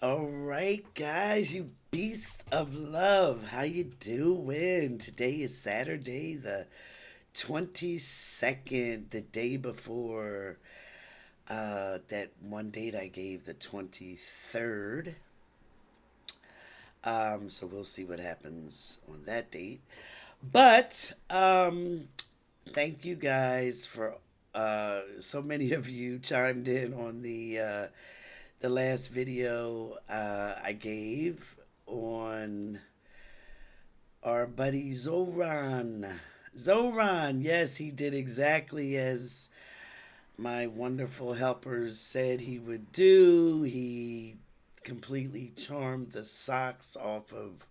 All right, guys, you beast of love. How you doing? Today is Saturday, the 22nd, the day before that one date I gave, the 23rd. So we'll see what happens on that date. But thank you guys for so many of you chimed in on the last video I gave on our buddy Zoran. Zoran, yes, he did exactly as my wonderful helpers said he would do. He completely charmed the socks off of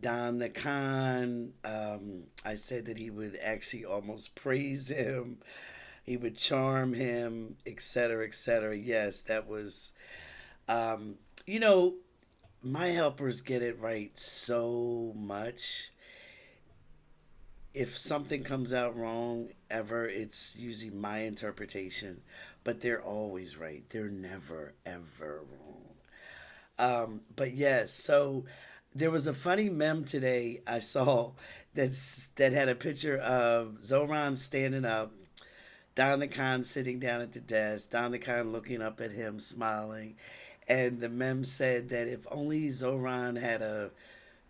Don the Con. I said that he would actually almost praise him. He would charm him, etc., etc. Yes, that was, um, you know, my helpers get it right so much. If something comes out wrong ever, it's usually my interpretation, but they're always right. They're never, ever wrong. But yes, so there was a funny meme today I saw that had a picture of Zoran standing up, Don the Con sitting down at the desk, Don the Con looking up at him, smiling, and the meme said that if only Zoran had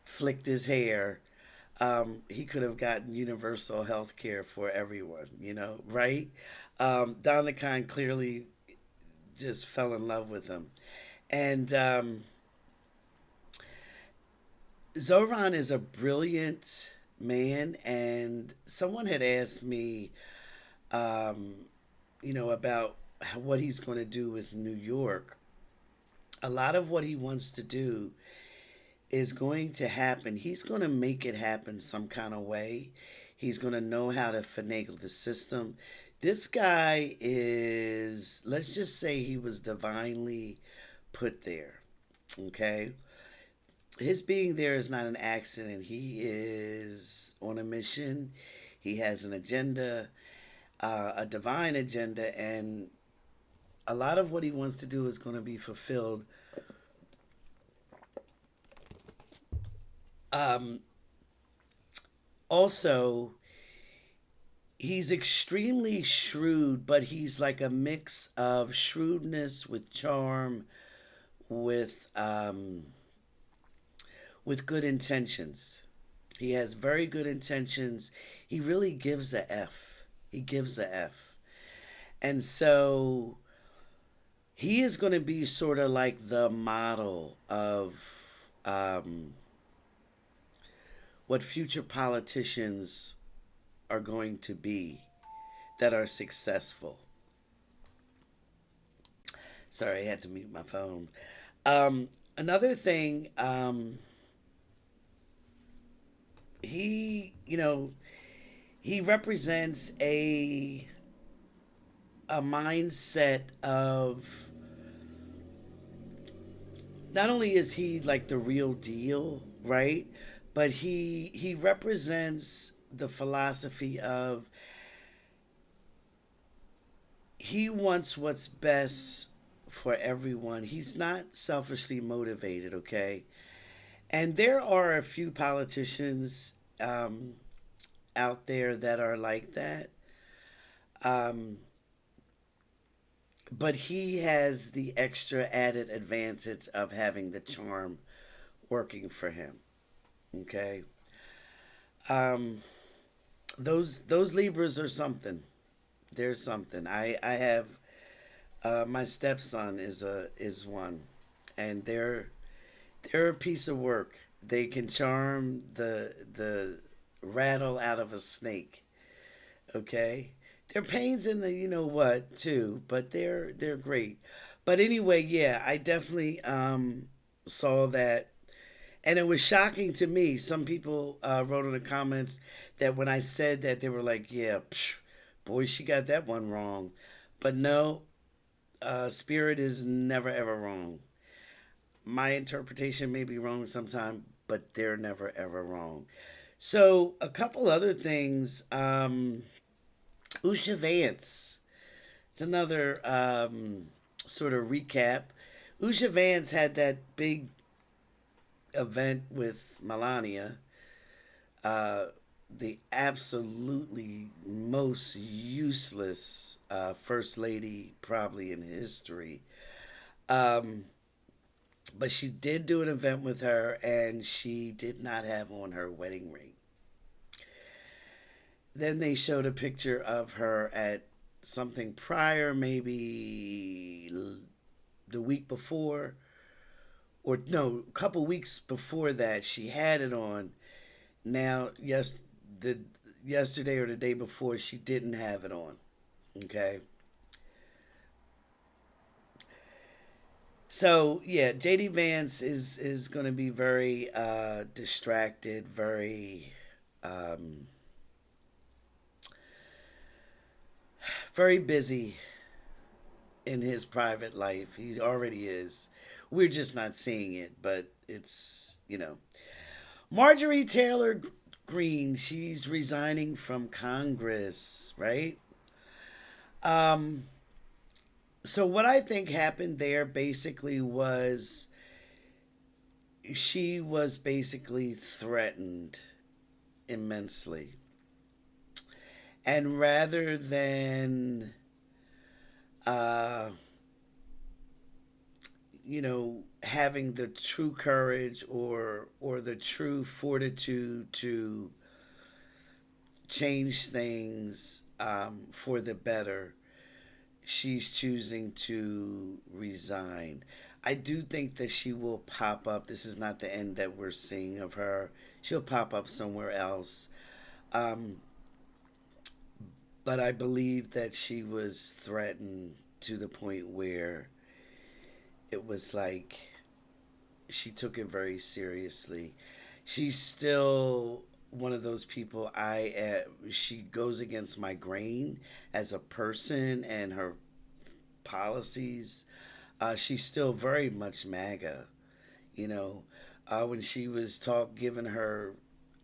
flicked his hair, he could have gotten universal health care for everyone, right? Don the Con clearly just fell in love with him. And Zoran is a brilliant man, and someone had asked me, um, about what he's going to do with New York. A lot of what he wants to do is going to happen. He's going to make it happen some kind of way. He's going to know how to finagle the system. This guy is, let's just say he was divinely put there. Okay? His being there is not an accident. He is on a mission. He has an agenda, a divine agenda, and a lot of what he wants to do is going to be fulfilled. Um, Also, he's extremely shrewd, but he's like a mix of shrewdness with charm, with with good intentions. He has very good intentions. He really gives a F. He gives a F. And so he is going to be sort of like the model of what future politicians are going to be that are successful. Sorry, I had to mute my phone. Another thing, he, he represents a mindset of, not only is he like the real deal, right? But he represents the philosophy of he wants what's best for everyone. He's not selfishly motivated, okay? And there are a few politicians out there that are like that. Um, but he has the extra added advantage of having the charm working for him. Okay. Um, those Libras are something. There's something. I have my stepson is one, and they're a piece of work. They can charm the rattle out of a snake. Okay, they're pains in the what too, but they're great. But anyway, yeah, I definitely saw that, and it was shocking to me. Some people wrote in the comments that when I said that, they were like, "Yeah, psh, boy, she got that one wrong." But no, Spirit is never ever wrong. My interpretation may be wrong sometime, but they're never ever wrong. So a couple other things. Usha Vance. It's another sort of recap. Usha Vance had that big event with Melania, uh, the absolutely most useless first lady probably in history. Um, but she did do an event with her, and she did not have on her wedding ring. Then they showed a picture of her at something prior, maybe the week before, or no, a couple weeks before that. She had it on. Now, yes, the yesterday or the day before, she didn't have it on. Okay, so yeah, JD Vance is going to be very distracted, um, very busy in his private life. He already is. We're just not seeing it, but it's, Marjorie Taylor Greene, she's resigning from Congress, right? Um, so what I think happened there basically was she was basically threatened immensely. And rather than uh, having the true courage or the true fortitude to change things for the better, she's choosing to resign. I do think that she will pop up. This is not the end that we're seeing of her. She'll pop up somewhere else. Um, but I believe that she was threatened to the point where it was like she took it very seriously. She's still one of those people. She goes against my grain as a person and her policies. She's still very much MAGA. You know, when she was giving her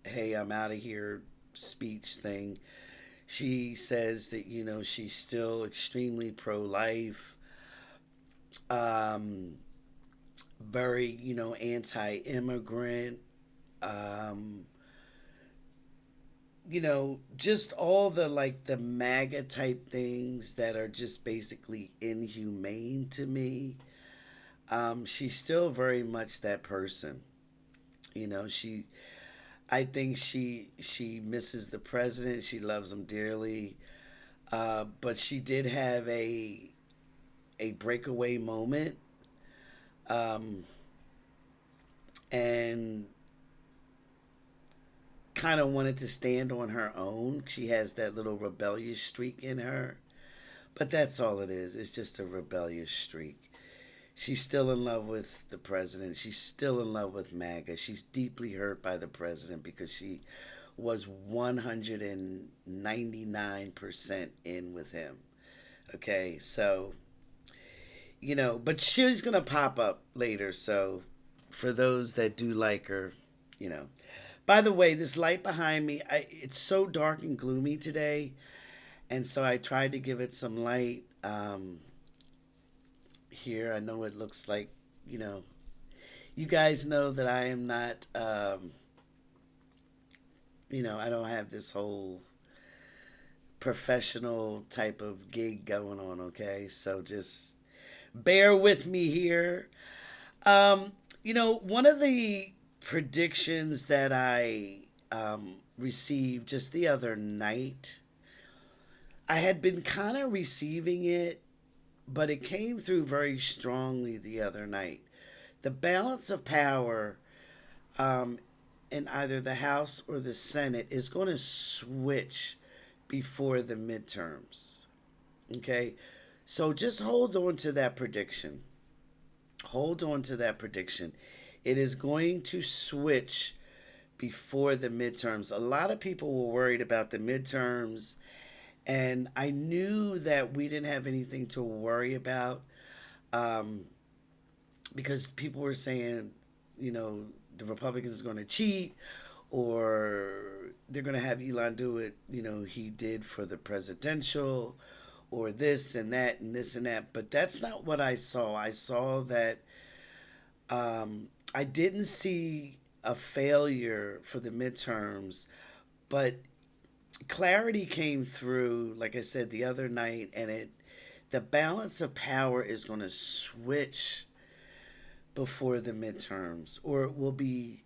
"Hey, I'm out of here" speech thing, she says that she's still extremely pro-life, um, very anti-immigrant, um, just all the like the MAGA type things that are just basically inhumane to me. She's still very much that person. She I think she misses the president. She loves him dearly. But she did have a breakaway moment. Um, and kind of wanted to stand on her own. She has that little rebellious streak in her. But that's all it is. It's just a rebellious streak. She's still in love with the president. She's still in love with MAGA. She's deeply hurt by the president because she was 199% in with him. Okay, so, but she's going to pop up later. So, for those that do like her, you know. By the way, this light behind me, it's so dark and gloomy today. And so I tried to give it some light here. I know it looks like, you know, you guys know that I am not, I don't have this whole professional type of gig going on, okay? So just bear with me here. One of the predictions that I received just the other night, I had been kind of receiving it, but it came through very strongly the other night. The balance of power um, in either the House or the Senate is going to switch before the midterms. Okay? So just hold on to that prediction. Hold on to that prediction. It is going to switch before the midterms. A lot of people were worried about the midterms, and I knew that we didn't have anything to worry about um, because people were saying, the Republicans are going to cheat or they're going to have Elon do it, he did for the presidential or this and that and this and that. But that's not what I saw. I saw that I didn't see a failure for the midterms, but clarity came through, like I said, the other night, and the balance of power is going to switch before the midterms, or it will be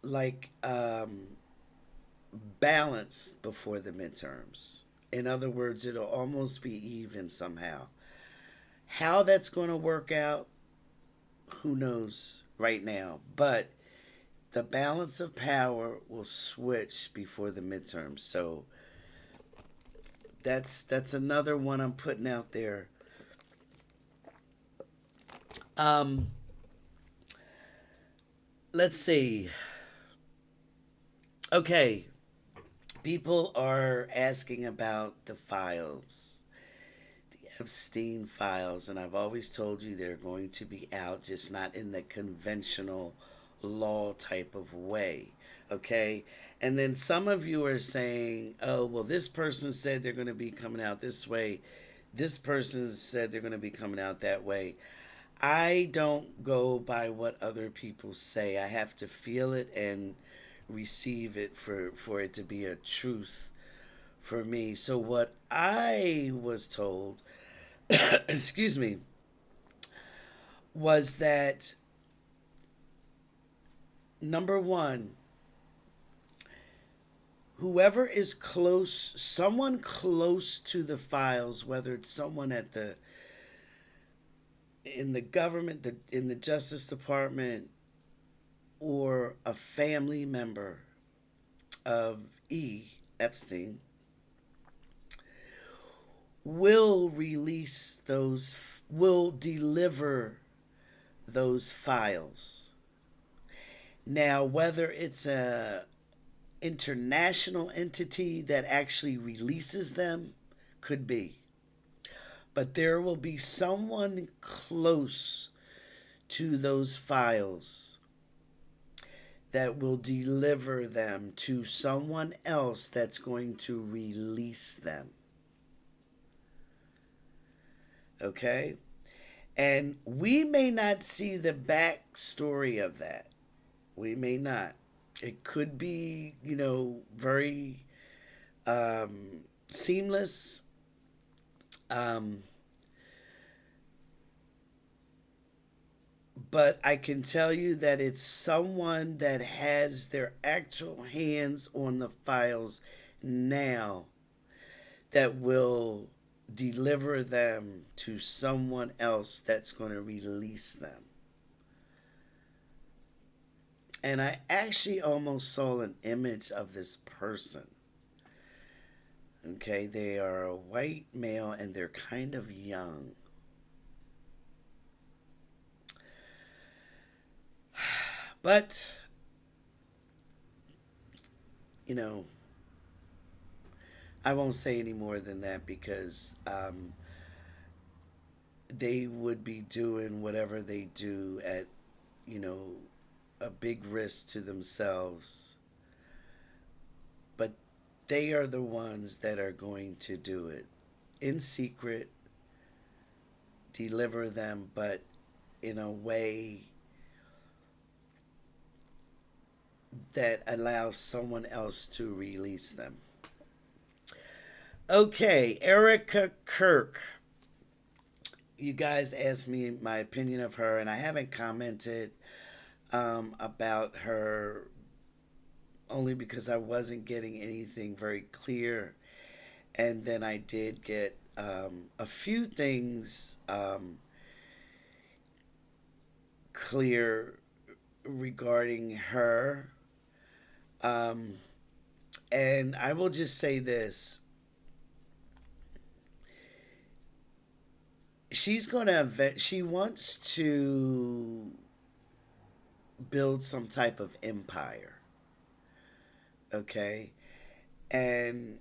like balanced before the midterms. In other words, it'll almost be even somehow. How that's going to work out, who knows right now? But the balance of power will switch before the midterms. So that's another one I'm putting out there. Um, let's see. Okay, people are asking about the files, the Epstein files, and I've always told you they're going to be out, just not in the conventional law type of way. Okay? And then some of you are saying, oh, well, this person said they're going to be coming out this way. This person said they're going to be coming out that way. I don't go by what other people say. I have to feel it and receive it for it to be a truth for me. So what I was told, excuse me, was that number one, whoever is close, someone close to the files, whether it's someone at the in the government, in the Justice Department, or a family member of Epstein, will release those, will deliver those files. Now, whether it's a international entity that actually releases them, could be. But there will be someone close to those files that will deliver them to someone else that's going to release them. Okay? And we may not see the backstory of that. We may not. It could be, very seamless. Um, but I can tell you that it's someone that has their actual hands on the files now that will deliver them to someone else that's going to release them. And I actually almost saw an image of this person. Okay, they are a white male and they're kind of young. But, you know, I won't say any more than that because they would be doing whatever they do at, you know, a big risk to themselves. But they are the ones that are going to do it in secret, deliver them, but in a way that allows someone else to release them. Okay, Erika Kirk. You guys asked me my opinion of her, and I haven't commented about her only because I wasn't getting anything very clear. And then I did get a few things clear regarding her. Um, and I will just say this. She wants to build some type of empire. Okay? And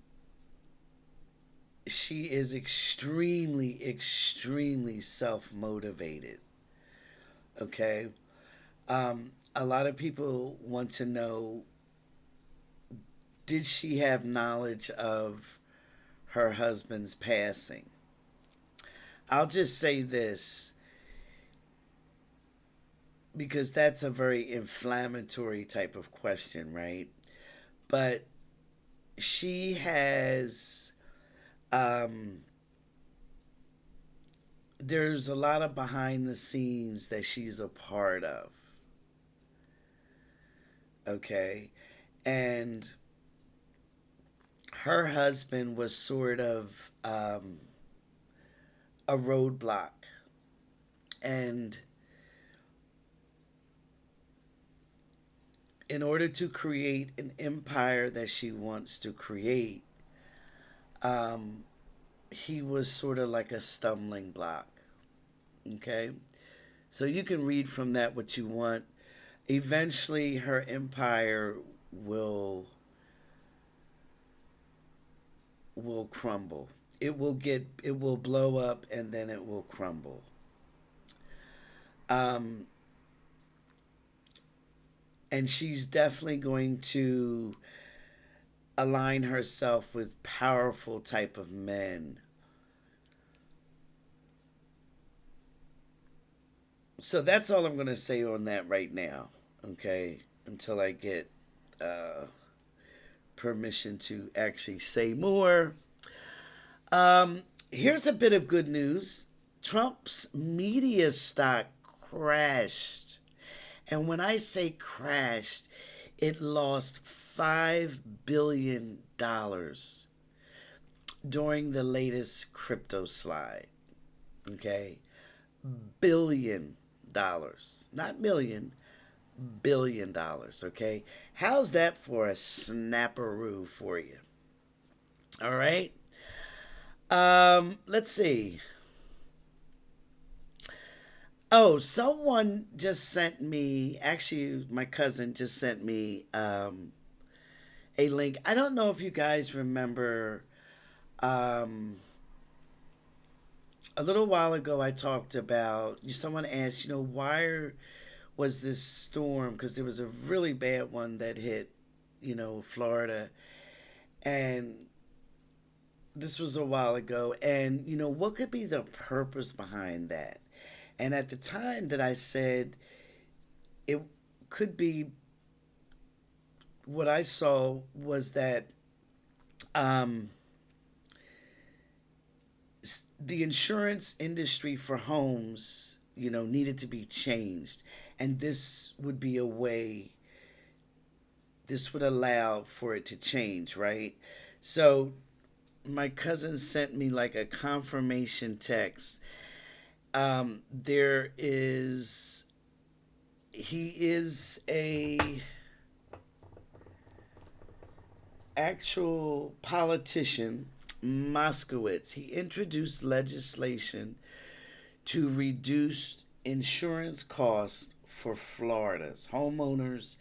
she is extremely, extremely self motivated. Okay? A lot of people want to know, did she have knowledge of her husband's passing? I'll just say this. because that's a very inflammatory type of question, right? But she has, um, there's a lot of behind the scenes that she's a part of, okay? And her husband was sort of a roadblock. And in order to create an empire that she wants to create, um, he was sort of like a stumbling block. Okay? So you can read from that what you want. Eventually, her empire will will crumble. It will blow up and then it will crumble. Um, and she's definitely going to align herself with powerful type of men. So that's all I'm going to say on that right now. Okay, until I get uh, permission to actually say more. Here's a bit of good news. Trump's media stock crashed. And when I say crashed, it lost $5 billion during the latest crypto slide. Okay? $1 billion. Not million, $1 billion. Okay? How's that for a snapperoo for you? All right? Let's see. Oh, someone just sent me, actually, my cousin just sent me a link. I don't know if you guys remember, um, a little while ago I talked about, someone asked, was this storm, because there was a really bad one that hit, Florida. And this was a while ago. And, what could be the purpose behind that? And at the time that I said it could be, what I saw was that um, the insurance industry for homes, needed to be changed. And this would be a way, this would allow for it to change, right? So my cousin sent me like a confirmation text. There is, he is a actual politician, Moskowitz. He introduced legislation to reduce insurance costs for Florida's homeowners,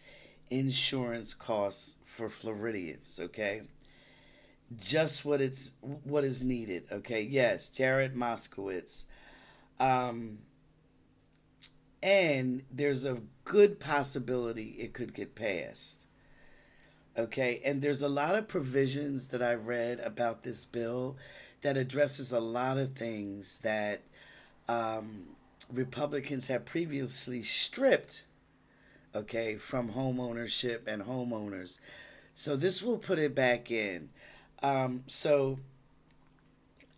insurance costs for Floridians. Okay, just what is needed. Okay, yes, Jared Moskowitz. Um, and there's a good possibility it could get passed. Okay, and there's a lot of provisions that I read about this bill that addresses a lot of things that um, Republicans have previously stripped, okay, from home ownership and homeowners. So this will put it back in. So,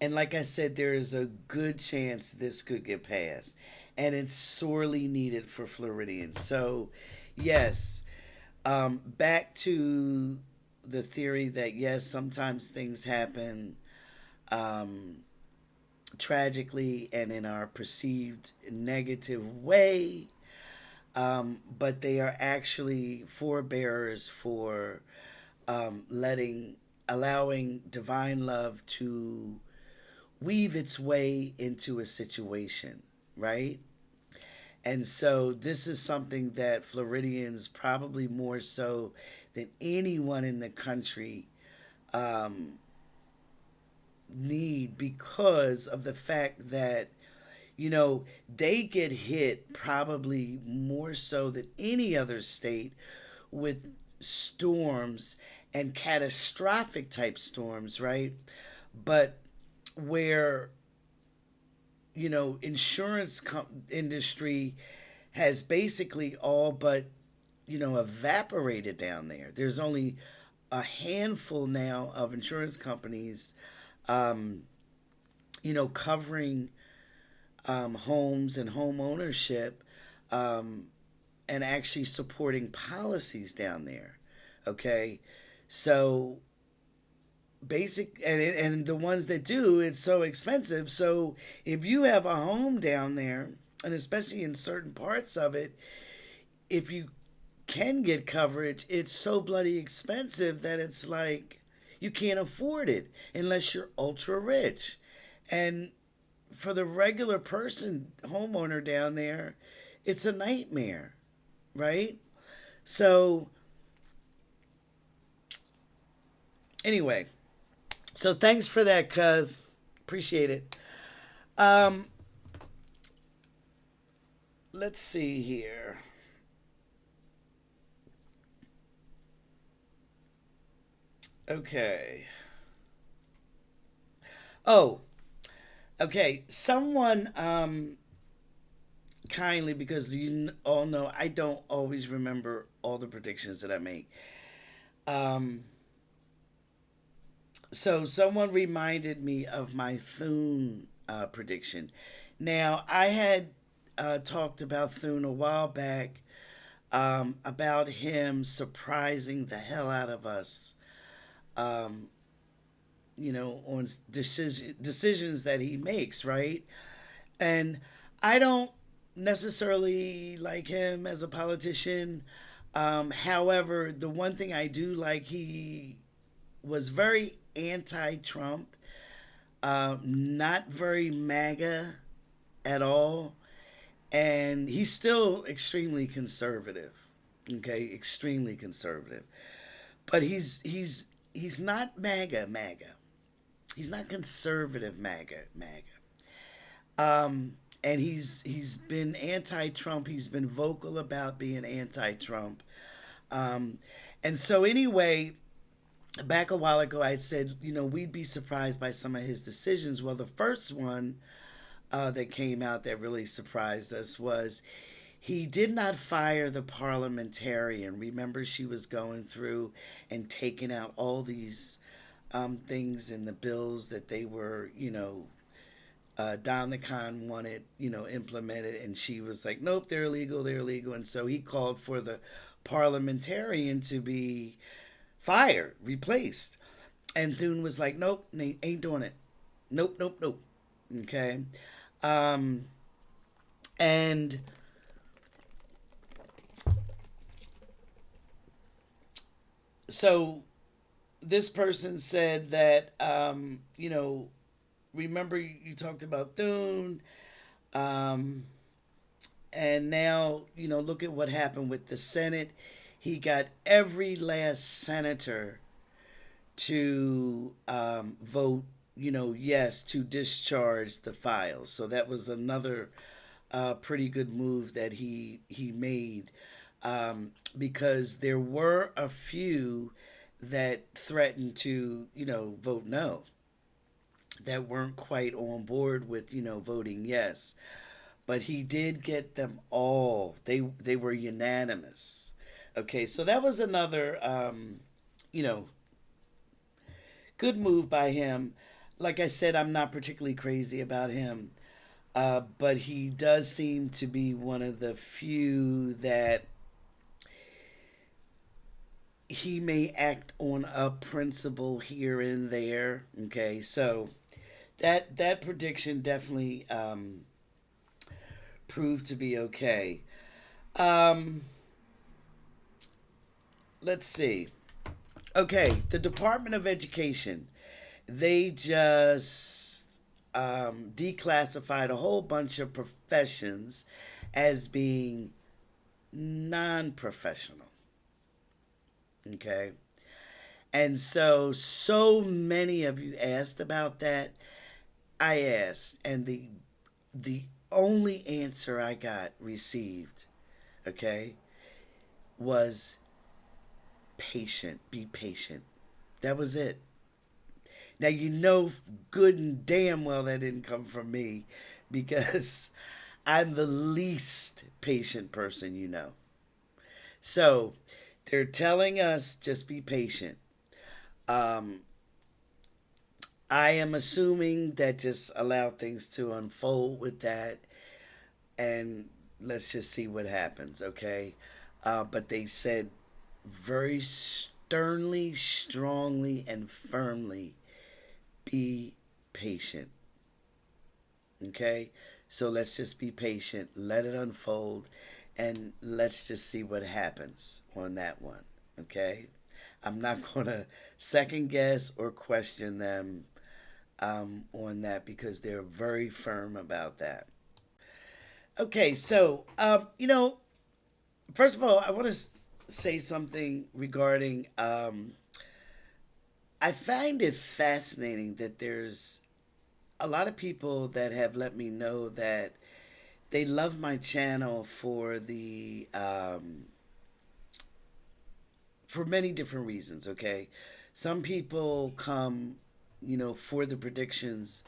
and like I said, there is a good chance this could get passed, and it's sorely needed for Floridians. So, yes, back to the theory that yes, sometimes things happen um, tragically and in our perceived negative way, but they are actually forebearers for allowing divine love to weave its way into a situation, right? And so this is something that Floridians, probably more so than anyone in the country, um, need, because of the fact that, they get hit probably more so than any other state with storms and catastrophic type storms, right? But where, insurance industry has basically all but, evaporated down there. There's only a handful now of insurance companies, um, covering homes and home ownership, um, and actually supporting policies down there. Okay, so and the ones that do, it's so expensive. So if you have a home down there, and especially in certain parts of it, if you can get coverage, it's so bloody expensive that it's like you can't afford it unless you're ultra rich. And for the regular person, homeowner down there, it's a nightmare, right? So, anyway, so thanks for that, cuz. Appreciate it. Um, let's see here. Okay. Oh, okay. Someone kindly, because you all know I don't always remember all the predictions that I make. Um, so someone reminded me of my Thun prediction. Now I had talked about Thun a while back, about him surprising the hell out of us, um, on decisions that he makes, right? And I don't necessarily like him as a politician. However, the one thing I do like, he was very anti-Trump, not very MAGA at all, and he's still extremely conservative. Okay, extremely conservative, but he's not MAGA MAGA. He's not conservative MAGA MAGA. And he's been anti-Trump. He's been vocal about being anti-Trump. Um, and so anyway, back a while ago, I said, we'd be surprised by some of his decisions. Well, the first one that came out that really surprised us was he did not fire the parliamentarian. Remember, she was going through and taking out all these things in the bills that they were, Don the Khan wanted, implemented, and she was like, nope, they're illegal, they're illegal. And so he called for the parliamentarian to be fired, replaced. And Thune was like, nope, ain't doing it. Nope, nope, nope. Okay. Um, and so this person said that, remember you talked about Thune, um, and now, look at what happened with the Senate. He got every last senator to vote, yes, to discharge the files. So that was another pretty good move that he made, because there were a few that threatened to, vote no, that weren't quite on board with, voting yes. But he did get them all. They were unanimous. Okay, so that was another, you know, good move by him. Like I said, I'm not particularly crazy about him, but he does seem to be one of the few that he may act on a principle here and there. Okay, so that prediction definitely proved to be okay. Um, let's see. Okay, the Department of Education, they just declassified a whole bunch of professions as being non-professional. Okay, and so many of you asked about that. I asked, and the only answer I got received, okay, was patient. Be patient. That was it. Now, good and damn well that didn't come from me, because I'm the least patient person you know. So they're telling us just be patient. Um, I am assuming that just allow things to unfold with that, and let's just see what happens, okay? But they said very sternly, strongly, and firmly be patient, okay? So let's just be patient, let it unfold, and let's just see what happens on that one, okay? I'm not going to second guess or question them on that because they're very firm about that. Okay, so, first of all, I want to say something regarding. I find it fascinating that there's a lot of people that have let me know that they love my channel for many different reasons. Okay, some people come, for the predictions.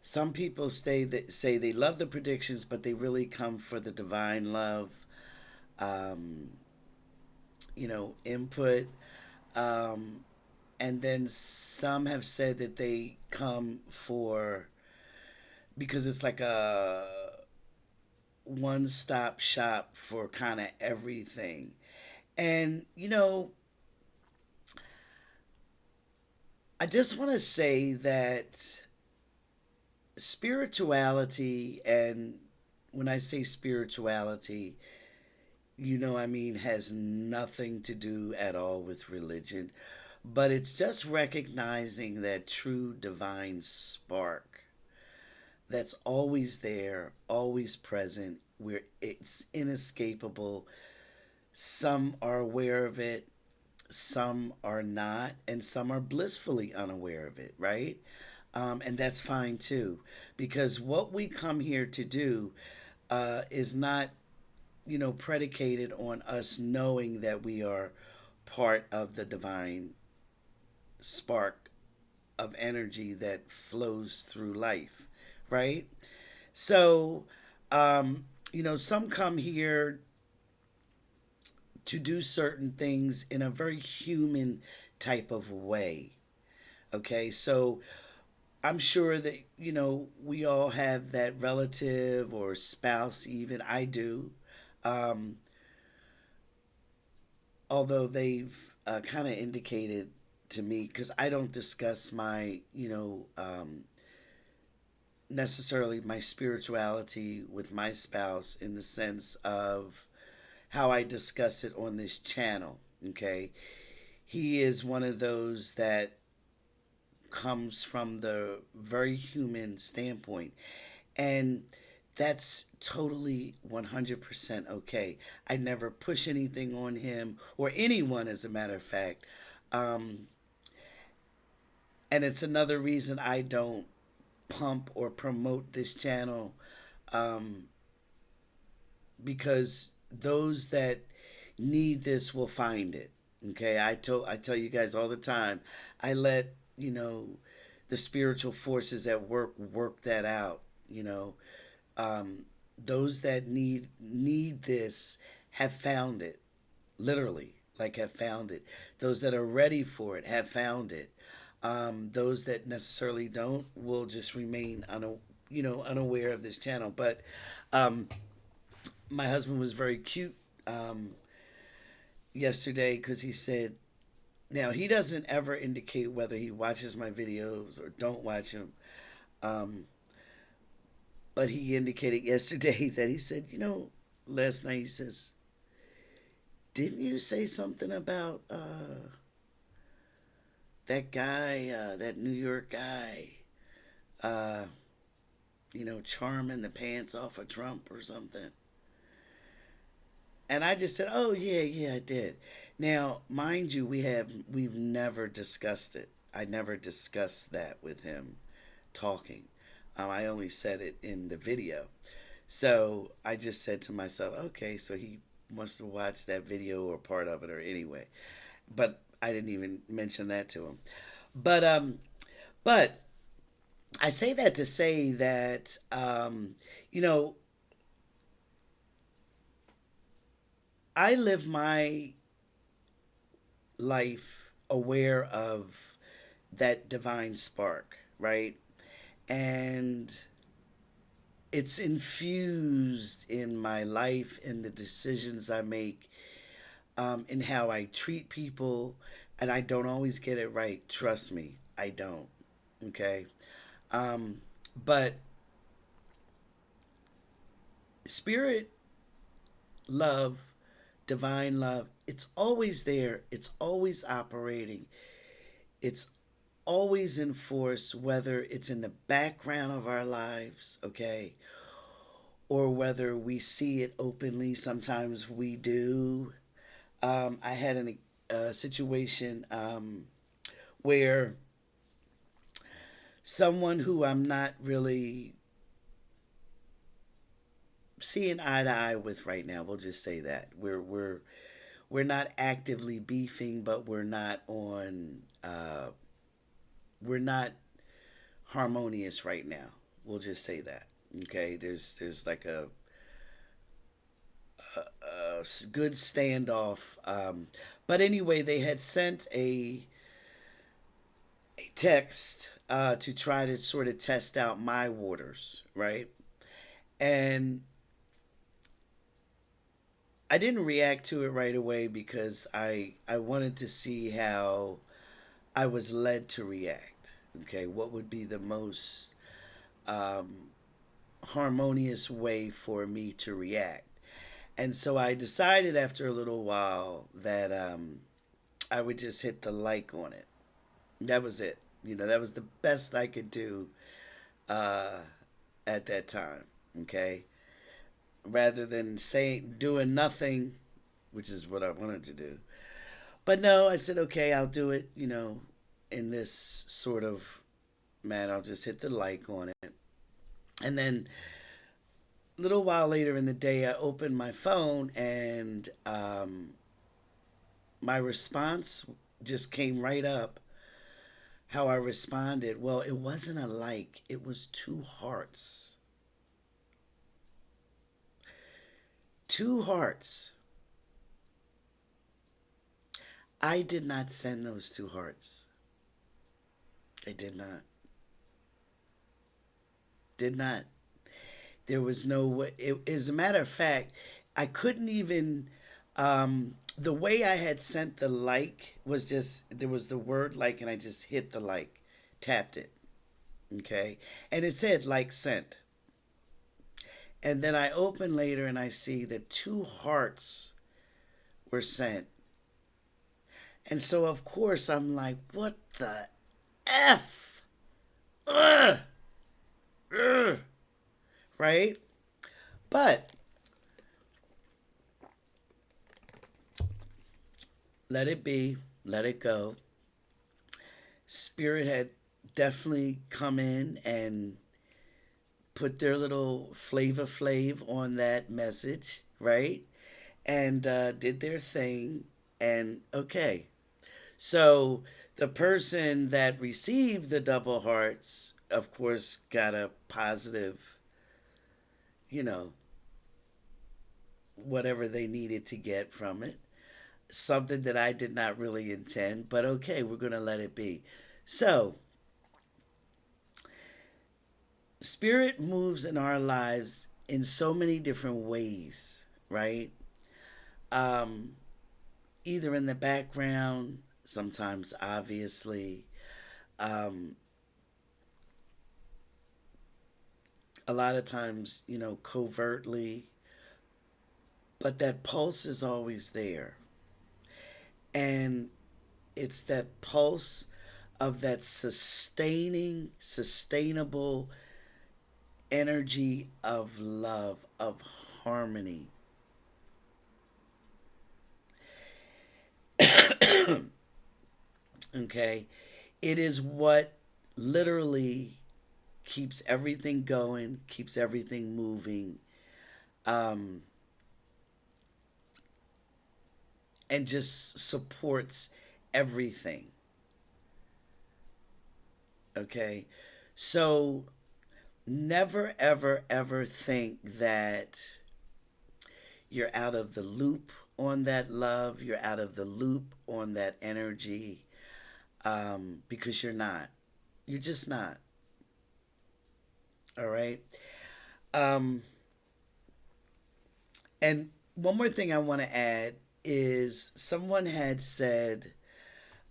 Some people say they love the predictions, but they really come for the divine love, um, input. Um, and then some have said that they come for because it's like a one stop shop for kind of everything. And, I just want to say that spirituality, and when I say spirituality, I mean, has nothing to do at all with religion, but it's just recognizing that true divine spark that's always there, always present, where it's inescapable. Some are aware of it, some are not, and some are blissfully unaware of it, right? And that's fine too, because what we come here to do is not, predicated on us knowing that we are part of the divine spark of energy that flows through life, right? So, some come here to do certain things in a very human type of way. Okay, so I'm sure that, we all have that relative or spouse, even I do. Um, Although they've kind of indicated to me, because I don't discuss my, necessarily my spirituality with my spouse in the sense of how I discuss it on this channel. Okay. He is one of those that comes from the very human standpoint. And that's totally 100% okay. I never push anything on him or anyone, as a matter of fact. Um, and it's another reason I don't pump or promote this channel, um, because those that need this will find it. Okay, I tell you guys all the time. I let the spiritual forces at work that out. Um, those that need this have found it, literally, like have found it. Those that are ready for it have found it. Those that necessarily don't will just remain unaware of this channel. But um, my husband was very cute yesterday because he said, now he doesn't ever indicate whether he watches my videos or don't watch them. Um, but he indicated yesterday that he said, last night he says, didn't you say something about that guy, that New York guy, uh, charming the pants off of Trump or something? And I just said, "Oh yeah, yeah, I did." Now, mind you, we've never discussed it. I never discussed that with him talking. I only said it in the video. So I just said to myself, "Okay, so he must have watched that video or part of it, or anyway." But I didn't even mention that to him. But but I say that to say that you know I live my life aware of that divine spark, right? And it's infused in my life, in the decisions I make, in how I treat people. And I don't always get it right. Trust me, I don't. Okay. Um, but spirit love, divine love, it's always there. It's always operating. It's always in force, whether it's in the background of our lives, okay, or whether we see it openly. Sometimes we do. I had a situation where someone who I'm not really seeing eye to eye with right now, we'll just say that we're not actively beefing, but we're not harmonious right now. We'll just say that. Okay, there's like a good standoff. But anyway, they had sent a text to try to sort of test out my waters, right? And I didn't react to it right away because I wanted to see how I was led to react. Okay, what would be the most um, harmonious way for me to react? And so I decided after a little while that I would just hit the like on it. That was it. That was the best I could do uh, at that time. Okay, rather than saying doing nothing, which is what I wanted to do. But no, I said, okay, I'll do it. In this sort of manner, I'll just hit the like on it, and then a little while later in the day, I opened my phone and my response just came right up. How I responded, well, it wasn't a like, it was two hearts. Two hearts. I did not send those two hearts. I did not. Did not. There was no way. As a matter of fact, I couldn't even. The way I had sent the like was just there was the word like, and I just hit the like, tapped it. Okay. And it said like sent. And then I open later and I see that two hearts were sent. And so, of course, I'm like, what the F? Ugh! Ugh! Right? But let it be, let it go. Spirit had definitely come in and put their little flavor flav on that message, right? And did their thing. And okay. So the person that received the double hearts, of course, got a positive, you know, whatever they needed to get from it. Something that I did not really intend, but okay, we're going to let it be. So, spirit moves in our lives in so many different ways, right? Um, Either in the background, sometimes obviously, um, a lot of times, covertly, but that pulse is always there. And it's that pulse of that sustainable energy of love, of harmony. Okay? It is what literally keeps everything going, keeps everything moving, um, and just supports everything. Okay? So never, ever, ever think that you're out of the loop on that love, you're out of the loop on that energy, because you're not. You're just not. All right. Um, and one more thing I want to add is someone had said,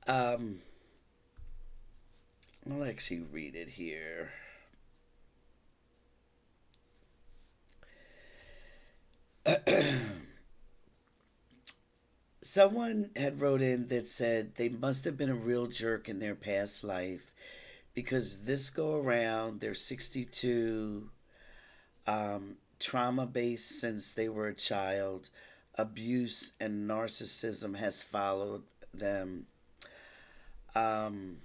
um, I'll actually read it here. Someone had wrote in that said they must have been a real jerk in their past life because this go around they're 62, trauma based since they were a child, abuse and narcissism has followed them, um,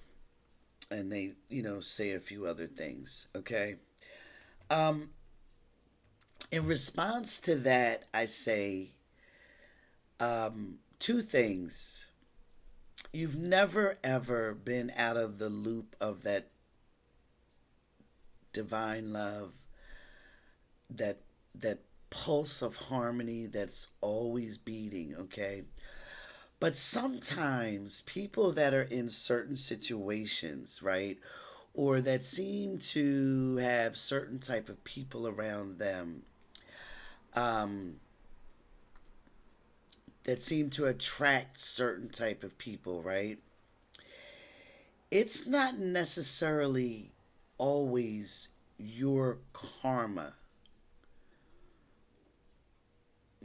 and they say a few other things. Okay. um, in response to that, I say, two things. You've never ever been out of the loop of that divine love, that that pulse of harmony that's always beating, okay? But sometimes people that are in certain situations, right, or that seem to have certain type of people around them, um, that seem to attract certain type of people, right? It's not necessarily always your karma,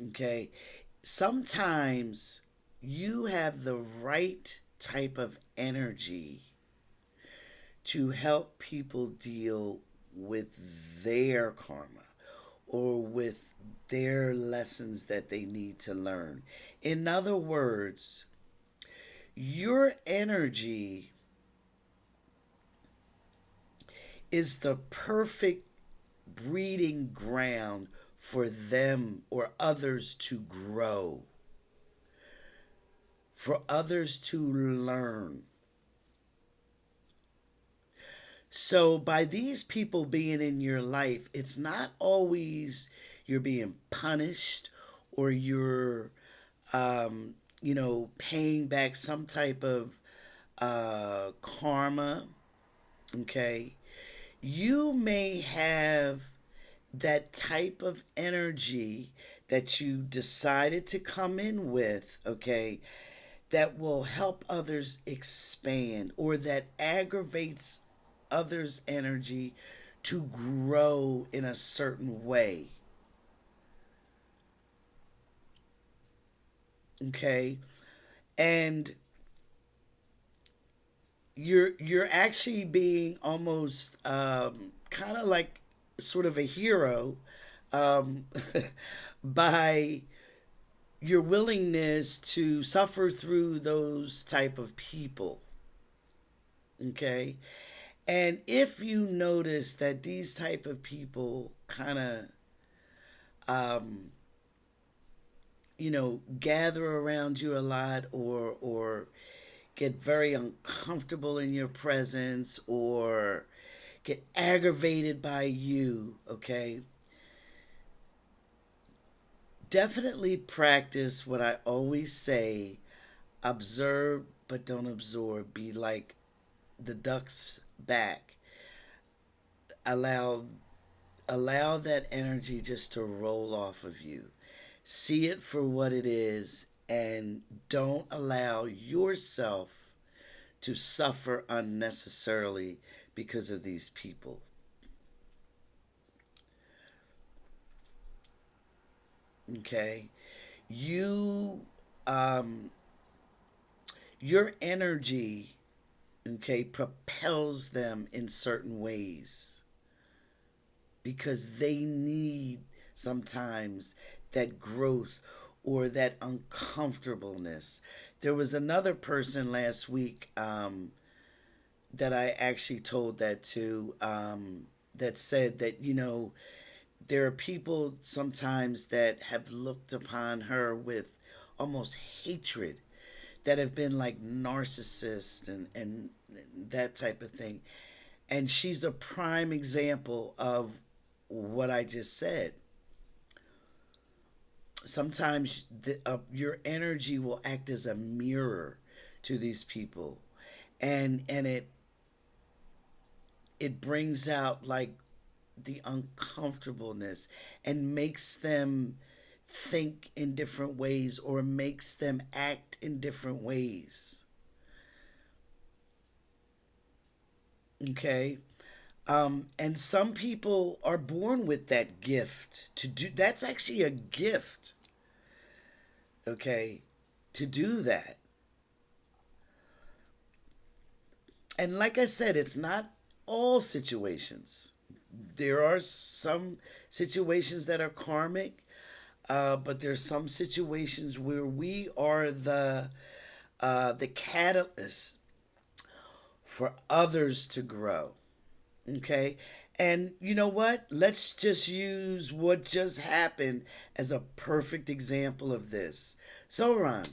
okay? Sometimes you have the right type of energy to help people deal with their karma or with their lessons that they need to learn. In other words, your energy is the perfect breeding ground for them or others to grow, for others to learn. So, by these people being in your life, it's not always you're being punished or you're, paying back some type of karma. Okay. You may have that type of energy that you decided to come in with, okay, that will help others expand or that aggravates others' energy to grow in a certain way. Okay? And you're actually being almost, kind of like sort of a hero, um, by your willingness to suffer through those type of people. Okay? And if you notice that these type of people kind of, um, gather around you a lot, or get very uncomfortable in your presence, or get aggravated by you, okay, definitely practice what I always say: observe but don't absorb. Be like the duck's back. Allow allow that energy just to roll off of you. See it for what it is, and don't allow yourself to suffer unnecessarily because of these people. Okay? You, um your energy, okay, propels them in certain ways because they need sometimes that growth or that uncomfortableness. There was another person last week, that I actually told that to, that said that, there are people sometimes that have looked upon her with almost hatred, that have been like narcissists and that type of thing. And she's a prime example of what I just said. sometimes your energy will act as a mirror to these people, and it brings out like the uncomfortableness and makes them think in different ways or makes them act in different ways. Okay. And some people are born with that gift to do. That's actually a gift. Okay, to do that. And like I said, it's not all situations. There are some situations that are karmic, but there's some situations where we are the catalyst for others to grow. Okay. And you know what? Let's just use what just happened as a perfect example of this. Zoran,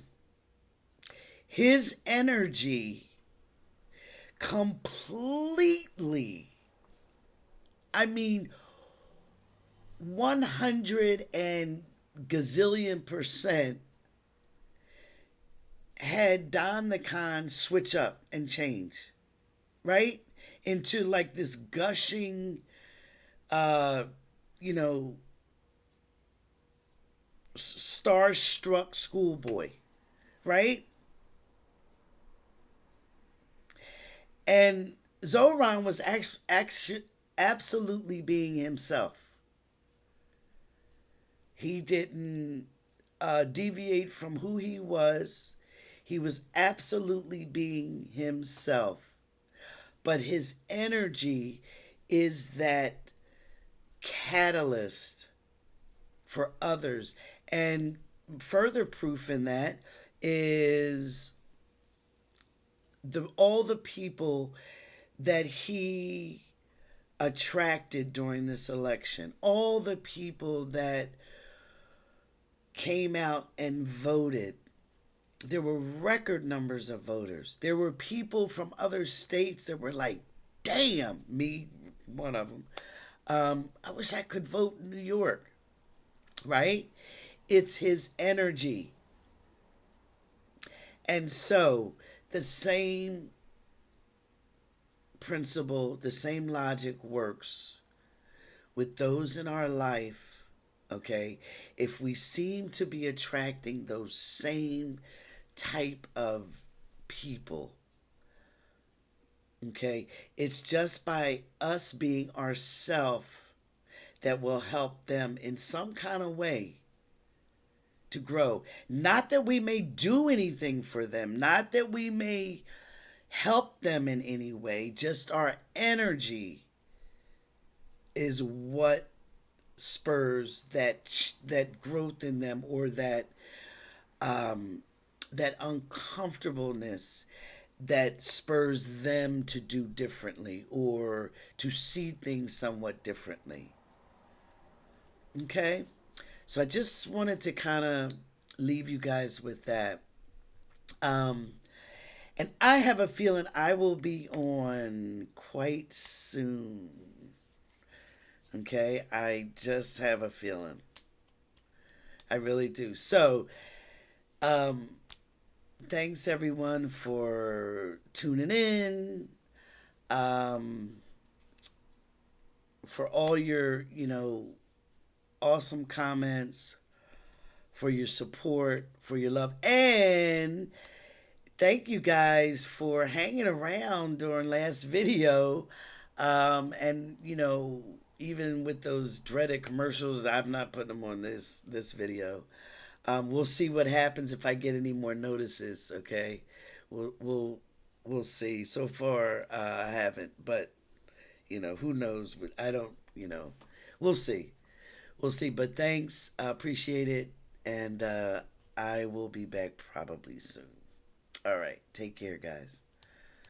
his energy completely, I mean, 100 and gazillion% had Don the Con switch up and change, right? Into like this gushing, uh, you know, starstruck schoolboy, right? And Zoran was actually absolutely being himself. He didn't deviate from who he was. He was absolutely being himself. But his energy is that catalyst for others. And further proof in that is all the people that he attracted during this election, all the people that came out and voted. There were record numbers of voters. There were people from other states that were like, damn, me, one of them. I wish I could vote in New York, right? It's his energy. And so the same principle, the same logic works with those in our life, okay? If we seem to be attracting those same type of people, okay, it's just by us being ourselves that will help them in some kind of way to grow. Not that we may do anything for them, not that we may help them in any way, just our energy is what spurs that growth in them, or that uncomfortableness that spurs them to do differently or to see things somewhat differently. Okay? So I just wanted to kind of leave you guys with that. Um, and I have a feeling I will be on quite soon. Okay? I just have a feeling. I really do. So, um, thanks everyone for tuning in. Um, for all your, awesome comments, for your support, for your love, and thank you guys for hanging around during last video. And even with those dreaded commercials, I'm not putting them on this video. We'll see what happens if I get any more notices. Okay, we'll see. So far, I haven't, but who knows? I don't. We'll see. We'll see. But thanks, I appreciate it, and I will be back probably soon. All right, take care, guys.